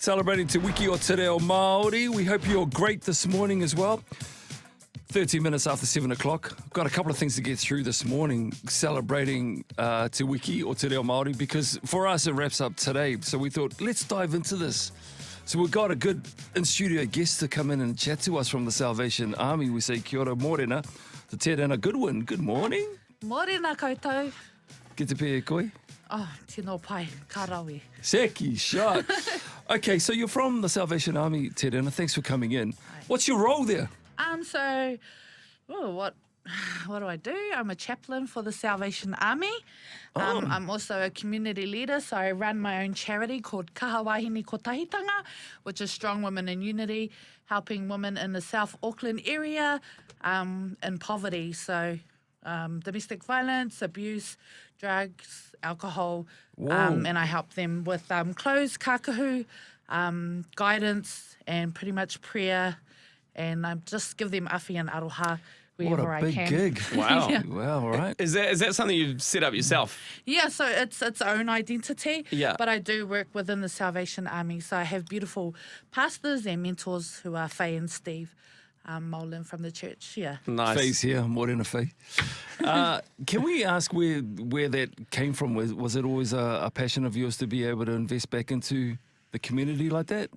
Celebrating Te Wiki o Te Reo Māori. We hope you're great this morning as well. 13 minutes after 7 o'clock. I've got a couple of things to get through this morning celebrating Te Wiki o Te Reo Māori, because for us it wraps up today. So we thought, let's dive into this. So we've got a good in-studio guest to come in and chat to us from the Salvation Army. We say kia ora mōrena to Terena Goodwin. Good morning. Mōrena koutou. Ki te pē koe? Oh, tino pai, karawi. Seki shot. Okay, so you're from the Salvation Army, Terena. Thanks for coming in. What's your role there? What do I do? I'm a chaplain for the Salvation Army. I'm also a community leader, so I run my own charity called Kaha Wāhine Kotahitanga, which is Strong Women in Unity, helping women in the South Auckland area in poverty. So domestic violence, abuse, drugs, alcohol, and I help them with clothes, kākahu, guidance, and pretty much prayer, and I just give them awhi and aroha wherever I can. What a big gig. Wow. Yeah. Wow, all right. Is that something you've set up yourself? Yeah, so it's its own identity, Yeah. but I do work within the Salvation Army, so I have beautiful pastors and mentors who are Faye and Steve Molan from the church, yeah. Nice. Faye's here, Morena Faye. Can we ask where that came from? Was it always a passion of yours to be able to invest back into the community like that?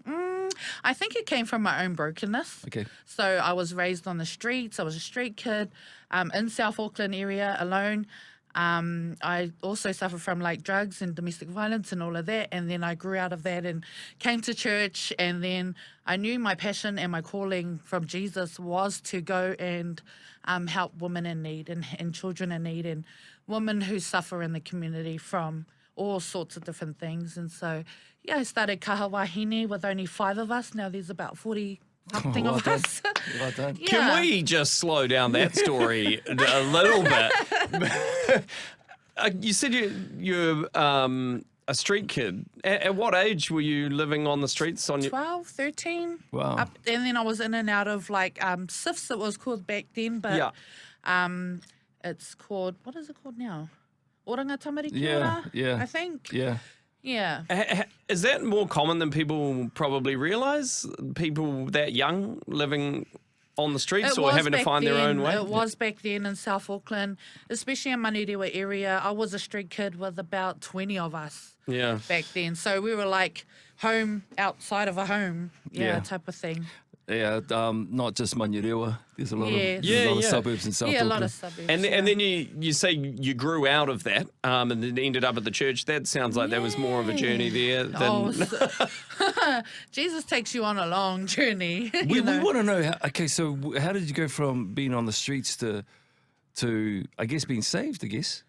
I think it came from my own brokenness. Okay. So I was raised on the streets. I was a street kid in South Auckland area alone. I also suffered from like drugs and domestic violence and all of that. And then I grew out of that and came to church. And then I knew my passion and my calling from Jesus was to go and help women in need and children in need and women who suffer in the community from all sorts of different things. And so, yeah, I started Kaha Wāhine with only 5 of us. Now there's about 40-something Well of done. us. Well done. Yeah. Can we just slow down that story a little bit? You said you're a street kid. At what age were you living on the streets? 12, 13. Wow. And then I was in and out of like SIFs, it was called back then, but Yeah. it's called, what is it called now? Oranga Tamariki Yeah, ora, yeah. I think. Yeah. Yeah. Is that more common than people probably realise? People that young living on the streets It or was having to back find their then. own way? It was back then in South Auckland, especially in Manurewa area. I was a street kid with about 20 of us Yeah. back then. So we were like home outside of a home, Yeah. type of thing. Yeah, not just Manurewa. There's a lot Yes. of Yeah, yeah. suburbs in South Yeah, a Auckland. lot of suburbs. And yeah. then you say you grew out of that and then ended up at the church. That sounds like that was more of a journey there than... Jesus takes you on a long journey. We you know. want to know, so how did you go from being on the streets to I guess, being saved, I guess?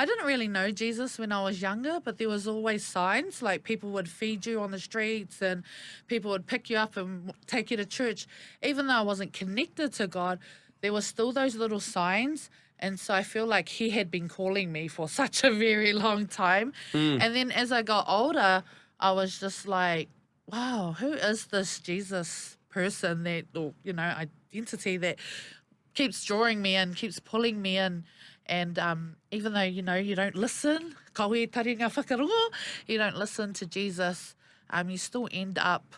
I didn't really know Jesus when I was younger, but there was always signs, like people would feed you on the streets and people would pick you up and take you to church. Even though I wasn't connected to God, there were still those little signs. And so I feel like he had been calling me for such a very long time. And then as I got older, I was just like, wow, who is this Jesus person that, or, identity that keeps drawing me in, keeps pulling me in. And even though, you don't listen, kawe taringa whakarongo, you don't listen to Jesus, you still end up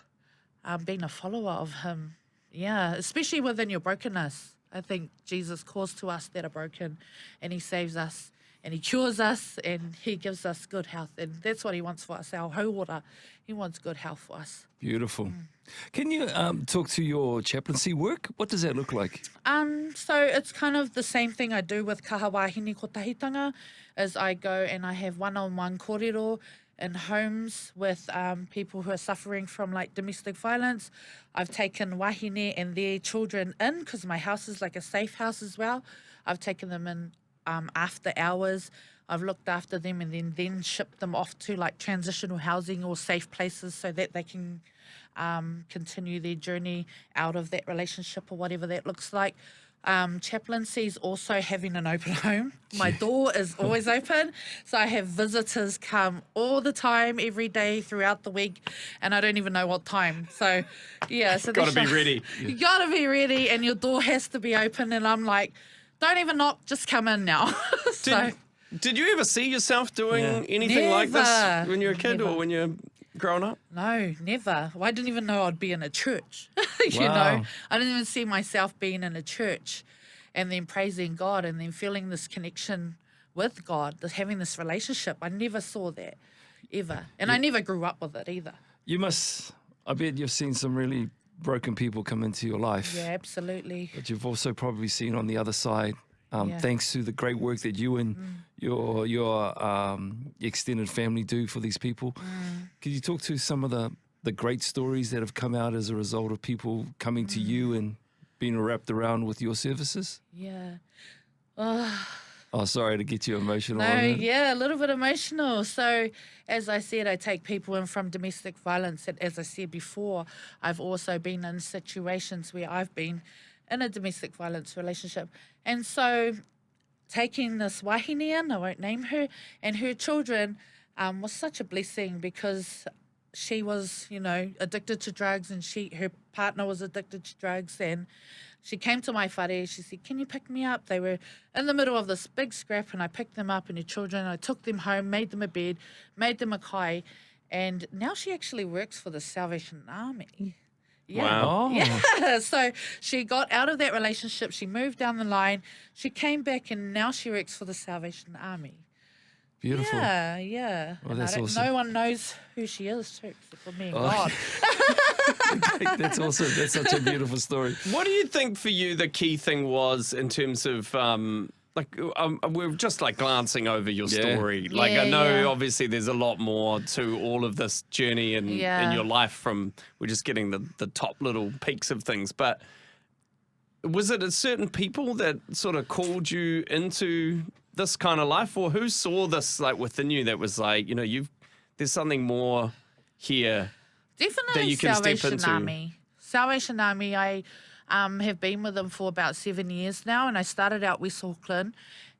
being a follower of him. Yeah, especially within your brokenness. I think Jesus calls to us that are broken and he saves us and he cures us and he gives us good health. And that's what he wants for us, our hauora. He wants good health for us. Beautiful. Can you talk to your chaplaincy work? What does that look like? So it's kind of the same thing I do with Kaha Wāhine Kotahitanga, is I go and I have one-on-one kōrero in homes with people who are suffering from like domestic violence. I've taken wahine and their children in because my house is like a safe house as well. I've taken them in after hours. I've looked after them and then shipped them off to like transitional housing or safe places so that they can continue their journey out of that relationship or whatever that looks like. Chaplaincy is also having an open home. My door is always open, so I have visitors come all the time, every day throughout the week, and I don't even know what time. So, yeah. So Got to be ready. You got to be ready, and your door has to be open, and I'm like, don't even knock, just come in now. Did you ever see yourself doing anything like this Never. when you're a kid Never. or when you're... growing up? No, never. Well, I didn't even know I'd be in a church. You Wow. know, I didn't even see myself being in a church and then praising God and then feeling this connection with God, having this relationship. I never saw that ever. And I never grew up with it either. You must, I bet you've seen some really broken people come into your life. Yeah, absolutely. But you've also probably seen on the other side, thanks to the great work that you and your extended family do for these people. Could you talk to some of the great stories that have come out as a result of people coming to you and being wrapped around with your services? Yeah. Oh, sorry to get you emotional. No, on that. yeah, a little bit emotional. So, as I said, I take people in from domestic violence. And as I said before, I've also been in situations where I've been in a domestic violence relationship. And so, taking this wahine in, I won't name her, and her children was such a blessing because she was, you know, addicted to drugs and her partner was addicted to drugs, and she came to my whare, she said, can you pick me up? They were in the middle of this big scrap and I picked them up and her children, I took them home, made them a bed, made them a kai, and now she actually works for the Salvation Army. Yeah. Wow. Yeah. So she got out of that relationship, she moved down the line, she came back and now she works for the Salvation Army. Beautiful. Yeah, yeah. Well, And that's awesome. no one knows who she is too, except for me and Oh. God. That's awesome. That's such a beautiful story. What do you think for you the key thing was in terms of we're just like glancing over your Yeah. story. Like I Yeah, know yeah. obviously there's a lot more to all of this journey in Yeah. your life from we're just getting the top little peaks of things. But was it a certain people that sort of called you into this kind of life, or who saw this like within you that was like, you know, there's something more here? Definitely you can step Salvation into. Army. Salvation Army, I have been with them for about 7 years now, and I started out West Auckland,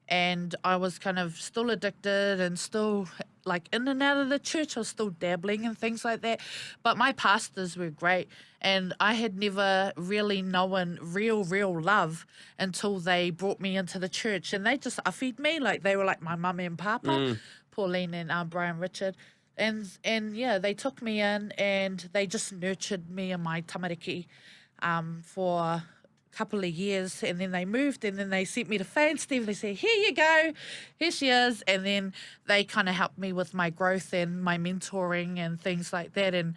and I was kind of still addicted and still like in and out of the church. I was still dabbling and things like that, but my pastors were great, and I had never really known real love until they brought me into the church, and they just affed me like they were like my mum and papa, Pauline and Brian Richard. And yeah, they took me in and they just nurtured me and my tamariki for a couple of years, and then they moved, and then they sent me to Faye and Steve. They said, here you go, here she is. And then they kind of helped me with my growth and my mentoring and things like that. And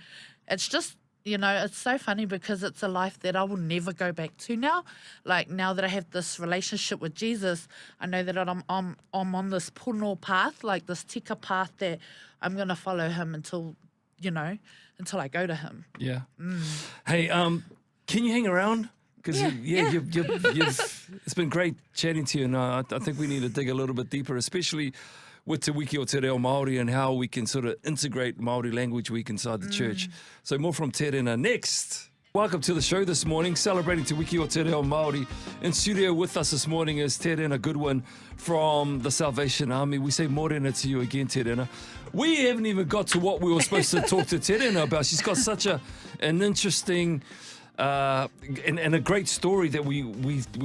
it's just, you know, it's so funny because it's a life that I will never go back to now. Like now that I have this relationship with Jesus, I know that I'm on this puno path, like this tika path that I'm going to follow him until, you know, until I go to him. Yeah. Hey, can you hang around? Because you've it's been great chatting to you, and I think we need to dig a little bit deeper, especially with Te Wiki o Te Reo Māori and how we can sort of integrate Māori language week inside the church. So more from Terena next. Welcome to the show this morning, celebrating Te Wiki o Te Reo Māori. In studio with us this morning is Terena Goodwin from the Salvation Army. We say morena to you again, Terena. We haven't even got to what we were supposed to talk to Terena about. She's got such an interesting and a great story that we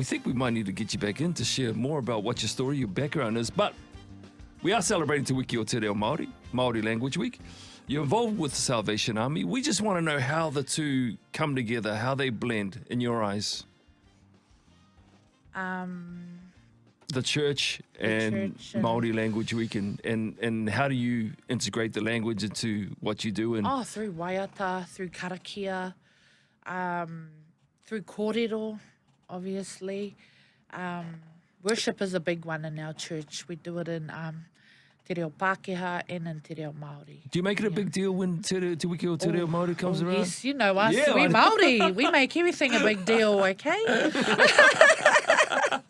think we might need to get you back in to share more about what your story, your background is. But we are celebrating Te Wiki o Te Reo Māori, Māori Language Week. You're involved with the Salvation Army. We just want to know how the two come together, how they blend in your eyes. The church and church and- Māori Language Week, and how do you integrate the language into what you do? And Through waiata, through karakia, through kōrero, obviously. Worship is a big one in our church. We do it in Te Reo Pākehā and in Te Reo Māori. do you make it a big deal when Te Wiki o Te Reo Māori comes around? Yes, you know us. Yeah, We I know. Māori. We make everything a big deal, okay?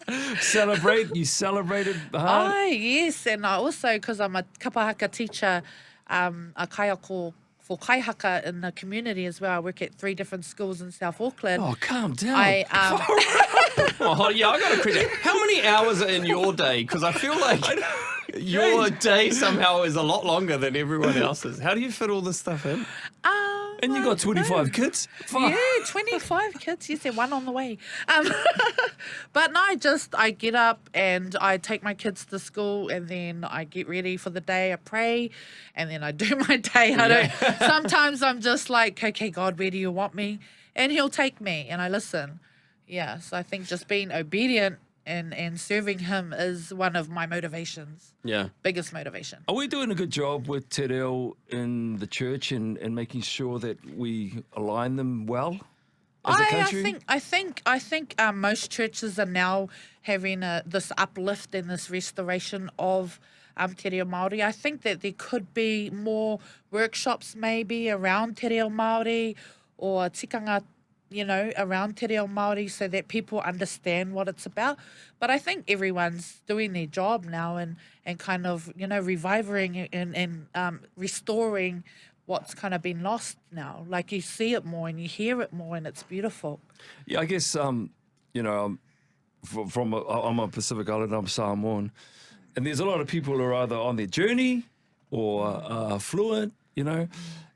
You celebrated hard? Oh, yes. And I also, because I'm a kapahaka teacher, a kaiako for kaihaka in the community as well. I work at 3 different schools in South Auckland. Oh, calm down. I Oh, yeah, I got a question. How many hours are in your day? Because I feel like your day somehow is a lot longer than everyone else's. How do you fit all this stuff in? And you got 25 kids? Fuck. Yeah, 25 kids. Yes, one on the way. But no, I get up and I take my kids to school and then I get ready for the day. I pray and then I do my day. Sometimes I'm just like, okay, God, where do you want me? And he'll take me and I listen. Yeah, so I think just being obedient and serving him is one of my motivations. Yeah. Biggest motivation. Are we doing a good job with te reo in the church and making sure that we align them well as a country? I think most churches are now having this uplift and this restoration of te reo Māori. I think that there could be more workshops maybe around te reo Māori or tikanga, around te reo Māori so that people understand what it's about. But I think everyone's doing their job now and kind of, reviving and restoring what's kind of been lost now. Like you see it more and you hear it more and it's beautiful. Yeah, I guess, I'm a Pacific Islander, I'm Samoan, and there's a lot of people who are either on their journey or fluent,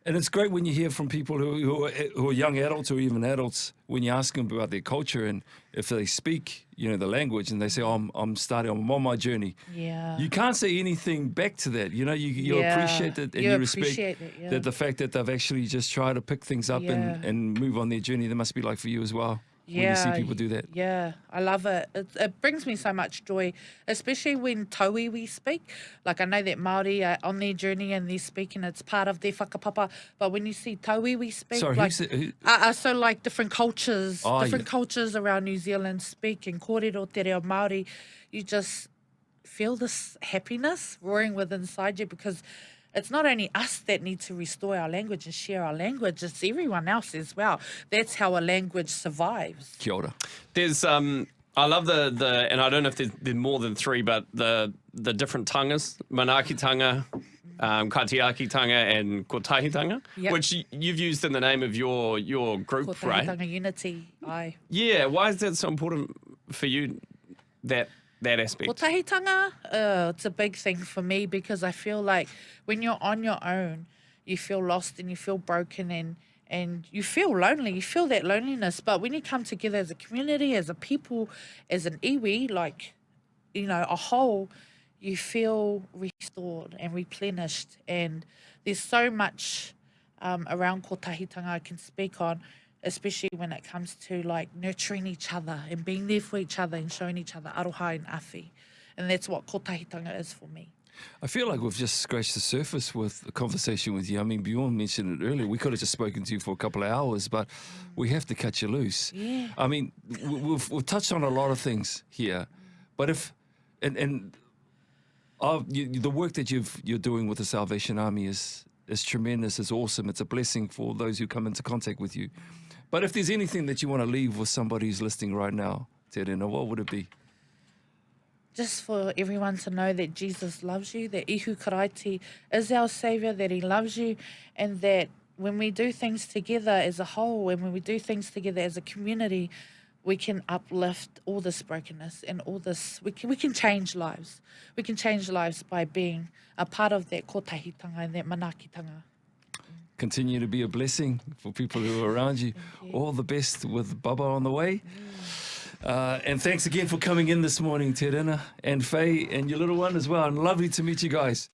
And it's great when you hear from people who are young adults or even adults when you ask them about their culture and if they speak, the language and they say, I'm on my journey. Yeah. You can't say anything back to that. You appreciate it and you respect that the fact that they've actually just tried to pick things up and move on their journey. That must be like for you as well. When you see people do that. Yeah, I love it. It brings me so much joy, especially when taui we speak. Like I know that Māori are on their journey and they're speaking, it's part of their whakapapa. But when you see taui we speak, Sorry, like, who? so like different cultures, cultures around New Zealand speak and kōrero te reo Māori, you just feel this happiness roaring within inside you because it's not only us that need to restore our language and share our language, it's everyone else as well. That's how a language survives. Kia ora. There's I love the and I don't know if there's more than three, but the different tangas, Manaakitanga, Kaitiakitanga and Kotahitanga, which you've used in the name of your group, right? Kotahitanga Unity, aye. Yeah, why is that so important for you, that aspect? Kotahitanga, it's a big thing for me because I feel like when you're on your own, you feel lost and you feel broken and you feel lonely. You feel that loneliness. But when you come together as a community, as a people, as an iwi, like, a whole, you feel restored and replenished. And there's so much around Kotahitanga I can speak on, especially when it comes to like nurturing each other and being there for each other and showing each other aroha and awhi. And that's what Kotahitanga is for me. I feel like we've just scratched the surface with the conversation with you. I mean, Bjorn mentioned it earlier. We could have just spoken to you for a couple of hours, but we have to cut you loose. Yeah. I mean, we've touched on a lot of things here, but the work that you're doing with the Salvation Army is tremendous, is awesome. It's a blessing for those who come into contact with you. But if there's anything that you want to leave with somebody who's listening right now, Terena, what would it be? Just for everyone to know that Jesus loves you, that Ihu Karaiti is our Saviour, that He loves you, and that when we do things together as a whole, and when we do things together as a community, we can uplift all this brokenness and all this. We can change lives. We can change lives by being a part of that kotahitanga and that manaakitanga. Continue to be a blessing for people who are around you. All the best with Baba on the way. And thanks again for coming in this morning, Terena and Faye and your little one as well. And lovely to meet you guys.